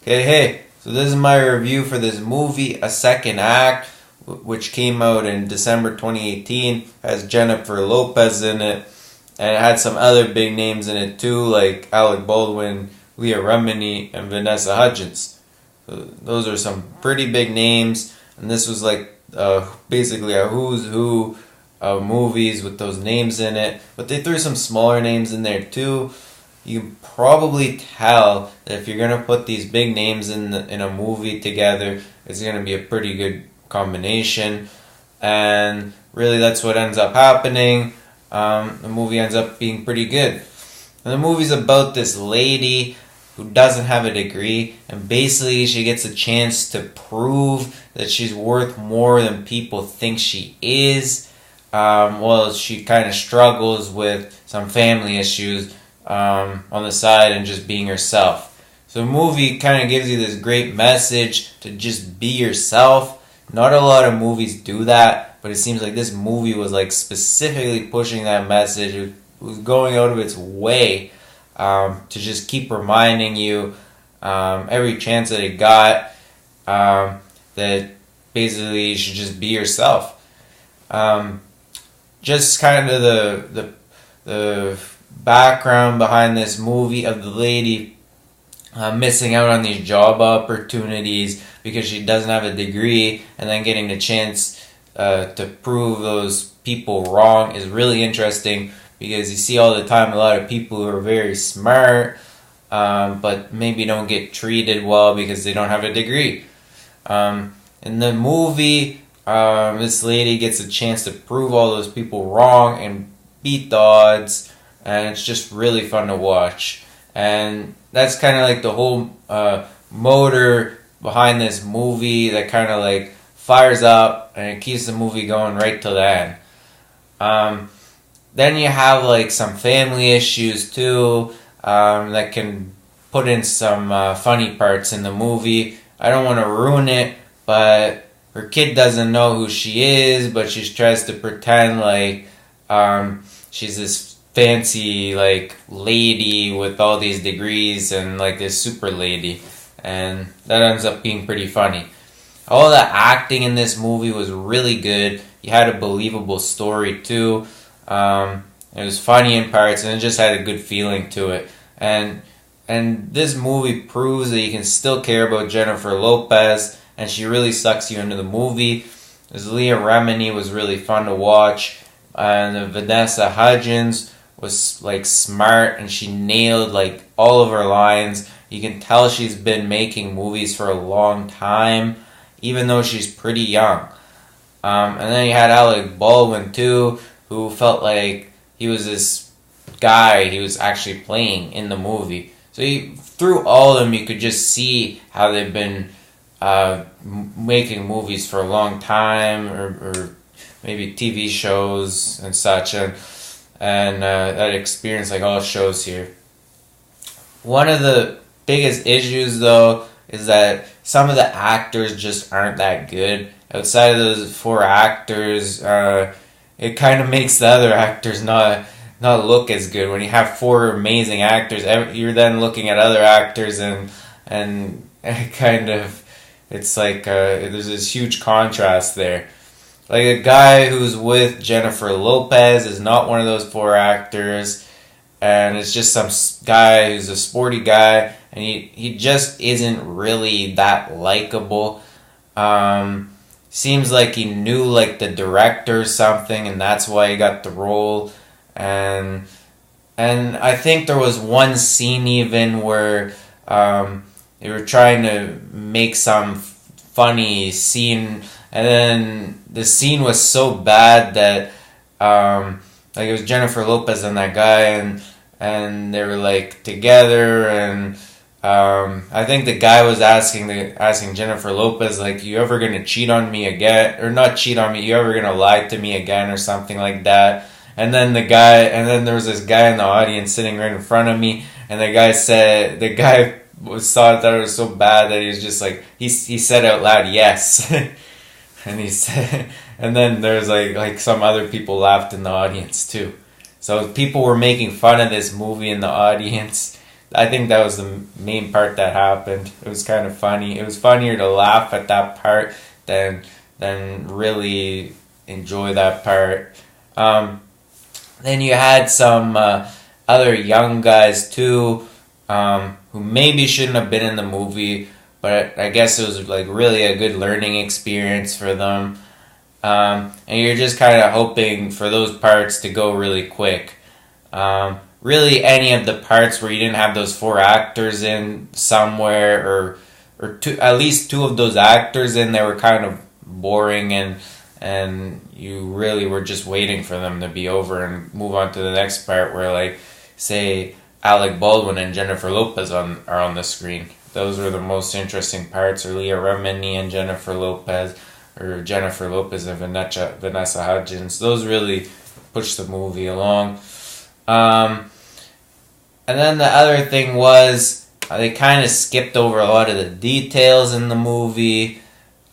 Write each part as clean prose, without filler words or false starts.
Okay, hey, so this is my review for this movie, A Second Act, which came out in December 2018, has Jennifer Lopez in it, and it had some other big names in it too, like Alec Baldwin, Leah Remini, and Vanessa Hudgens. So those are some pretty big names, and this was like basically a who's who of movies with those names in it, but they threw some smaller names in there too. You can probably tell that if you're gonna put these big names in a movie together, it's gonna be a pretty good combination, and really that's what ends up happening. The movie ends up being pretty good. And the movie's about this lady who doesn't have a degree, and basically she gets a chance to prove that she's worth more than people think she is. She kind of struggles with some family issues on the side and just being herself. So the movie kind of gives you this great message to just be yourself. Not a lot of movies do that, but it seems like this movie was like specifically pushing that message. It was going out of its way to just keep reminding you every chance that it got that basically you should just be yourself. Just kind of the background behind this movie of the lady missing out on these job opportunities because she doesn't have a degree, and then getting the chance to prove those people wrong is really interesting, because you see all the time a lot of people who are very smart but maybe don't get treated well because they don't have a degree. In the movie, this lady gets a chance to prove all those people wrong and beat the odds, and it's just really fun to watch. And that's kind of like the whole motor behind this movie that kind of like fires up and it keeps the movie going right till the end. Then you have like some family issues too that can put in some funny parts in the movie. I don't want to ruin it, but her kid doesn't know who she is, but she tries to pretend like she's this fancy like lady with all these degrees and like this super lady, and that ends up being pretty funny. All the acting in this movie was really good. You had a believable story too. It was funny in parts, and it just had a good feeling to it. And this movie proves that you can still care about Jennifer Lopez, and she really sucks you into the movie. This Leah Remini was really fun to watch, and Vanessa Hudgens was like smart, and she nailed like all of her lines. You can tell she's been making movies for a long time, even though she's pretty young. And then you had Alec Baldwin too, who felt like he was this guy he was actually playing in the movie. So through all of them, you could just see how they've been making movies for a long time, or maybe TV shows and such, and that experience like all shows here. One of the biggest issues though is that some of the actors just aren't that good. Outside of those four actors, it kind of makes the other actors not look as good. When you have four amazing actors, you're then looking at other actors and it kind of, it's like there's this huge contrast there. Like a guy who's with Jennifer Lopez is not one of those four actors, and it's just some guy who's a sporty guy, and he just isn't really that likable. Seems like he knew like the director or something, and that's why he got the role. And I think there was one scene even where they were trying to make some funny scene, and then the scene was so bad that like it was Jennifer Lopez and that guy, and they were like together, and I think the guy was asking Jennifer Lopez, like, you ever gonna cheat on me again, or not cheat on me, you ever gonna lie to me again, or something like that. And then there was this guy in the audience sitting right in front of me, and the guy thought it was so bad that he was just like, he said out loud yes. And he said, and then there's like some other people laughed in the audience too. So people were making fun of this movie in the audience. I think that was the main part that happened. It was kind of funny. It was funnier to laugh at that part than really enjoy that part. Then you had some other young guys too, who maybe shouldn't have been in the movie, but I guess it was like really a good learning experience for them. And you're just kind of hoping for those parts to go really quick. Really, any of the parts where you didn't have those 4 actors in somewhere, or at least 2 of those actors in, they were kind of boring, and you really were just waiting for them to be over and move on to the next part where, like, say, Alec Baldwin and Jennifer Lopez are on the screen. Those were the most interesting parts, or Leah Remini and Jennifer Lopez, or Jennifer Lopez and Vanessa Hudgens. Those really pushed the movie along. And then the other thing was, they kind of skipped over a lot of the details in the movie,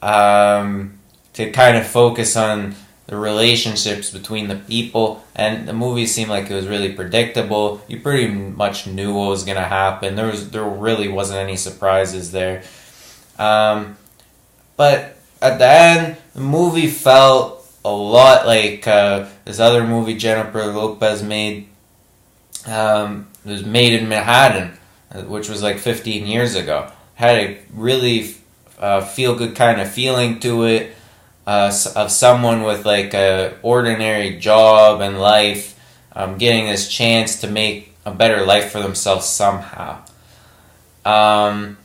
to kind of focus on the relationships between the people, and the movie seemed like it was really predictable. You pretty much knew what was going to happen. There really wasn't any surprises there. But at the end, the movie felt a lot like this other movie Jennifer Lopez made. It was made in Manhattan, which was like 15 years ago. Had a really feel-good kind of feeling to it, of someone with like a ordinary job and life, getting this chance to make a better life for themselves somehow. And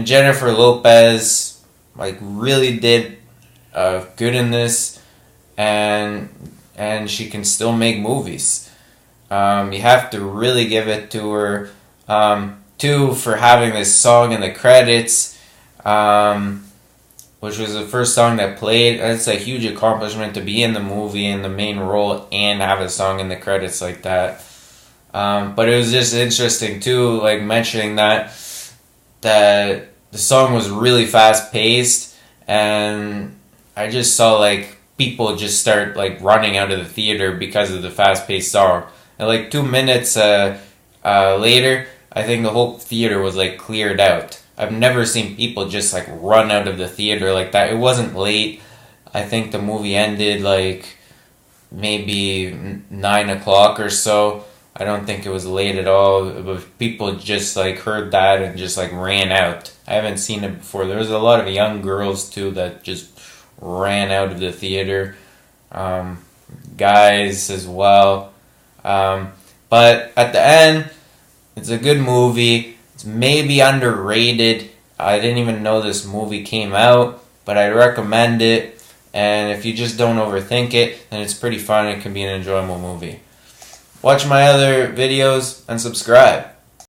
Jennifer Lopez like really did good in this, and she can still make movies. You have to really give it to her, too, for having this song in the credits, which was the first song that played. It's a huge accomplishment to be in the movie in the main role and have a song in the credits like that. But it was just interesting too, like mentioning that the song was really fast paced, and I just saw like people just start like running out of the theater because of the fast paced song. And like 2 minutes later, I think the whole theater was like cleared out. I've never seen people just like run out of the theater like that. It wasn't late. I think the movie ended like maybe 9 o'clock or so. I don't think it was late at all. But people just like heard that and just like ran out. I haven't seen it before. There was a lot of young girls too that just ran out of the theater. Guys as well. But at the end, it's a good movie. It's maybe underrated. I didn't even know this movie came out, but I recommend it. And if you just don't overthink it, then it's pretty fun. It can be an enjoyable movie. Watch my other videos and subscribe.